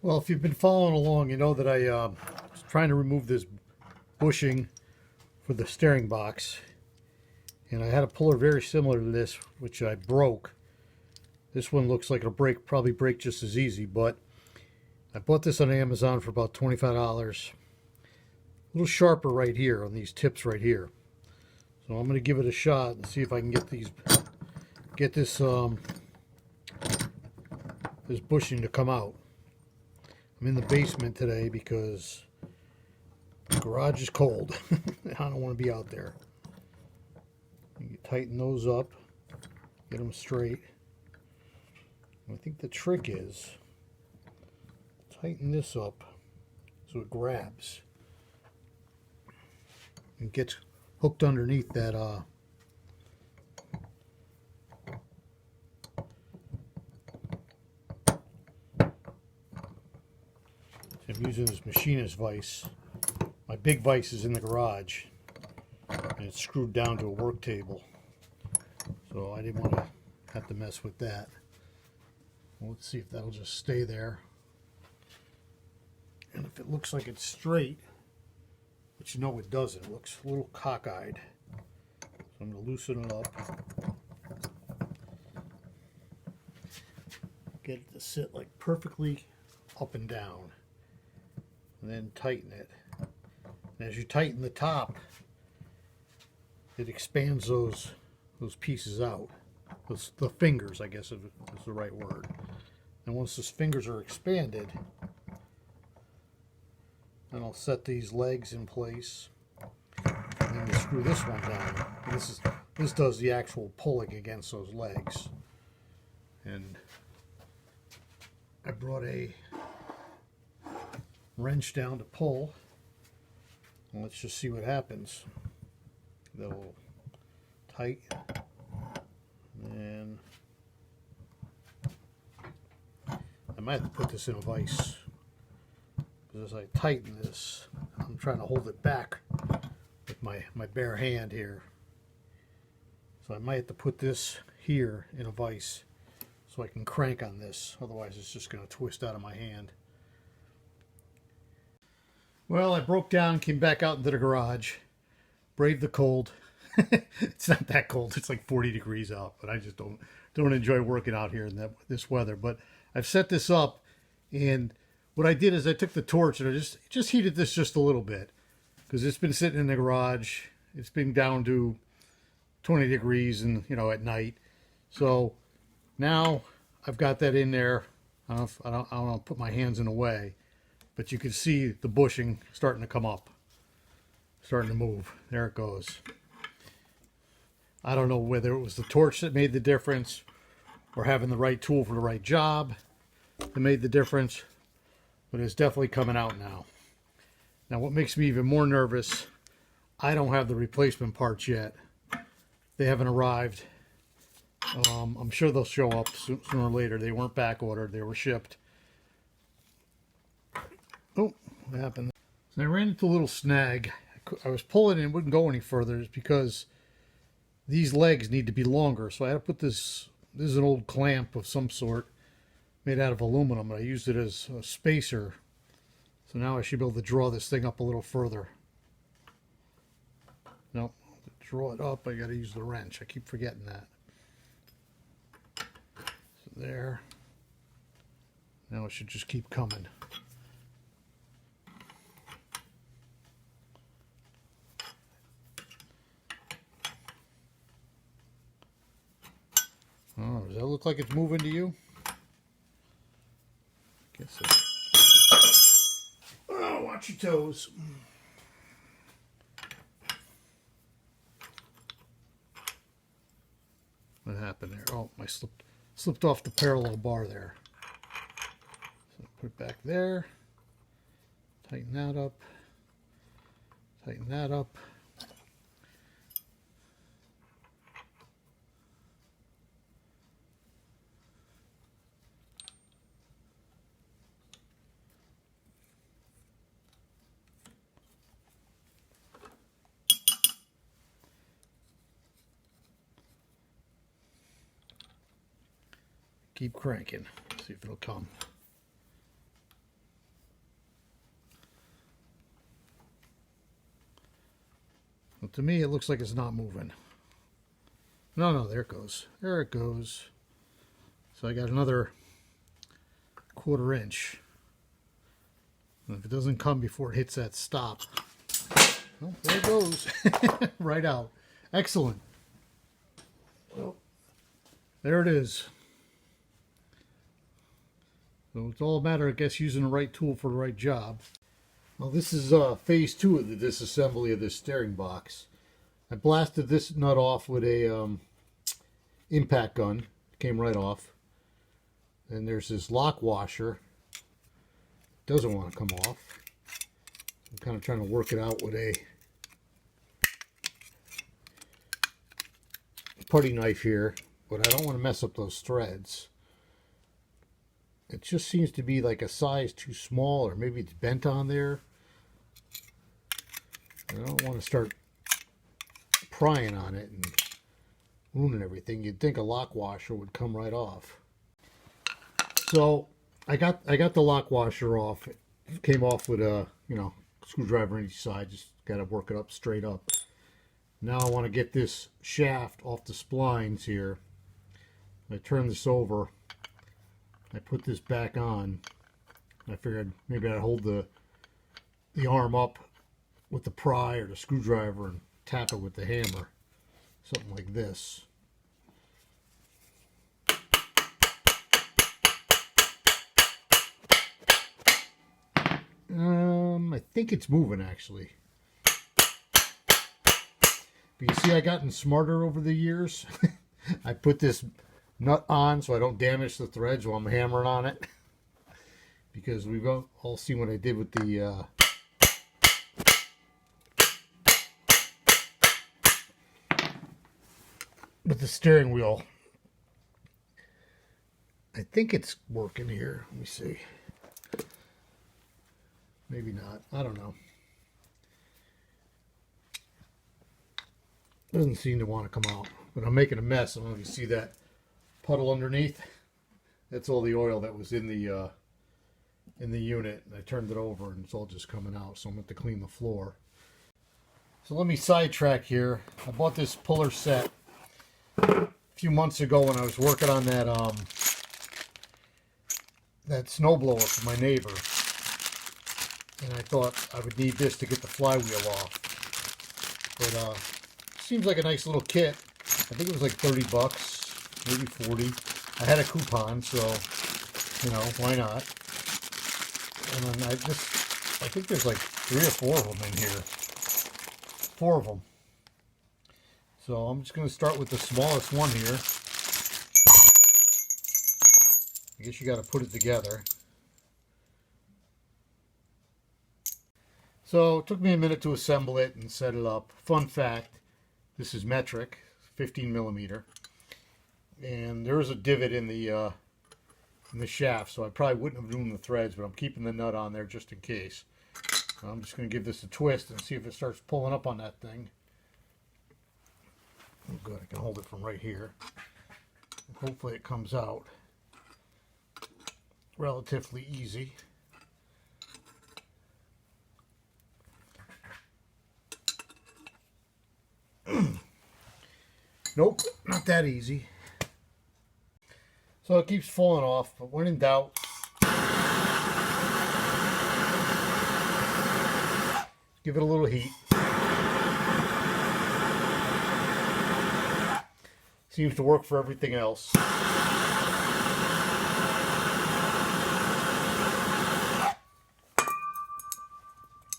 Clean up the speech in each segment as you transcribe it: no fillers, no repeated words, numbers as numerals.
Well, if you've been following along, you know that I was trying to remove this bushing for the steering box, and I had a puller very similar to this, which I broke. This one looks like it'll probably break just as easy, but I bought this on Amazon for about $25. A little sharper right here on these tips right here. So I'm going to give it a shot and see if I can get this this bushing to come out. I'm in the basement today because the garage is cold. I don't want to be out there. You tighten those up, get them straight. I think the trick is tighten this up so it grabs and gets hooked underneath that I'm using this machinist vise. My big vise is in the garage and it's screwed down to a work table, so I didn't want to have to mess with that. Well, let's see if that'll just stay there, and if it looks like it's straight, but you know it doesn't, it looks a little cockeyed, so I'm going to loosen it up, get it to sit like perfectly up and down, and then tighten it. And as you tighten the top, it expands those pieces out. The fingers, I guess, is the right word. And once those fingers are expanded, then I'll set these legs in place. And then we screw this one down. This does the actual pulling against those legs. And I brought a wrench down to pull. And let's just see what happens. They'll tight, and I might have to put this in a vise, because as I tighten this, I'm trying to hold it back with my bare hand here. So I might have to put this here in a vise so I can crank on this, otherwise it's just going to twist out of my hand. Well, I broke down, came back out into the garage, braved the cold. It's not that cold. It's like 40 degrees out, but I just don't enjoy working out here in this weather. But I've set this up, and what I did is I took the torch and I just heated this just a little bit, because it's been sitting in the garage. It's been down to 20 degrees, and at night. So now I've got that in there. I don't put my hands in the way, but you can see the bushing starting to come up, starting to move. There it goes. I don't know whether it was the torch that made the difference or having the right tool for the right job that made the difference, but it's definitely coming out now. Now, what makes me even more nervous, I don't have the replacement parts yet. They haven't arrived. I'm sure they'll show up sooner or later. They weren't back ordered, they were shipped. Oh, what happened? So I ran into a little snag. I was pulling and it wouldn't go any further. It's because these legs need to be longer. So I had to put this is an old clamp of some sort made out of aluminum, and I used it as a spacer. So now I should be able to draw this thing up a little further. Nope, to draw it up, I got to use the wrench. I keep forgetting that. So there. Now it should just keep coming. Oh, does that look like it's moving to you? Guess so. Oh, watch your toes. What happened there? Oh, I slipped off the parallel bar there. So put it back there. Tighten that up. Tighten that up. Keep cranking. See if it'll come. Well, to me, it looks like it's not moving. No, there it goes. There it goes. So I got another 1/4 inch. And if it doesn't come before it hits that stop, well, there it goes. Right out. Excellent. Well, there it is. So it's all a matter, I guess, using the right tool for the right job. Well, this is phase 2 of the disassembly of this steering box. I blasted this nut off with a impact gun. It came right off. And there's this lock washer. It doesn't want to come off. I'm kind of trying to work it out with a putty knife here, but I don't want to mess up those threads. It just seems to be like a size too small, or maybe it's bent on there. I don't want to start prying on it and ruining everything. You'd think a lock washer would come right off. So I got the lock washer off. It came off with a screwdriver on each side. Just got to work it up straight up. Now I want to get this shaft off the splines here. I turn this over. I put this back on. I figured maybe I'd hold the arm up with the pry or the screwdriver and tap it with the hammer. Something like this. I think it's moving actually. But you see, I've gotten smarter over the years. I put this nut on so I don't damage the threads while I'm hammering on it. Because we've all seen what I did with the steering wheel. I think it's working here. Let me see. Maybe not. I don't know. Doesn't seem to want to come out. But I'm making a mess. I don't know if you see that puddle underneath. That's all the oil that was in the unit. And I turned it over and it's all just coming out. So I'm going to have to clean the floor. So let me sidetrack here. I bought this puller set a few months ago when I was working on that snowblower for my neighbor. And I thought I would need this to get the flywheel off. But seems like a nice little kit. I think it was like 30 bucks, maybe 40. I had a coupon, so why not? And then I think there's like 3 or 4 of them in here. 4 of them. So I'm just going to start with the smallest one here. I guess you got to put it together. So it took me a minute to assemble it and set it up. Fun fact, this is metric, 15 millimeter. And there is a divot in the shaft, so I probably wouldn't have ruined the threads, but I'm keeping the nut on there just in case. So I'm just going to give this a twist and see if it starts pulling up on that thing. Oh, good, I can hold it from right here. Hopefully it comes out relatively easy. Nope, not that easy. So it keeps falling off, but when in doubt, give it a little heat. Seems to work for everything else. I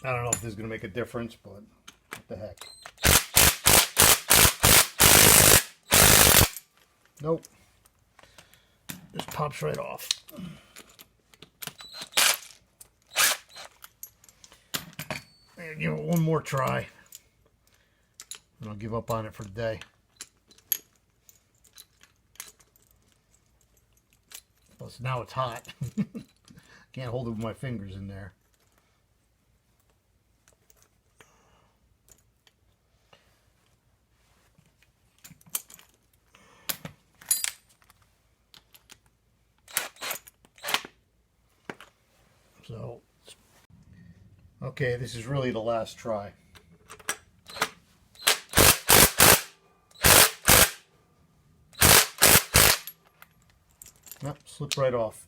don't know if this is going to make a difference, but what the heck. Nope. Just pops right off. And give it one more try. And I'll give up on it for the day. Plus now it's hot. Can't hold it with my fingers in there. So, okay, this is really the last try. Oh, slipped right off.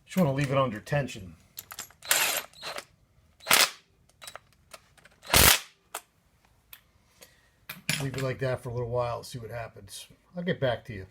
Just want to leave it under tension. Leave it like that for a little while, see what happens. I'll get back to you.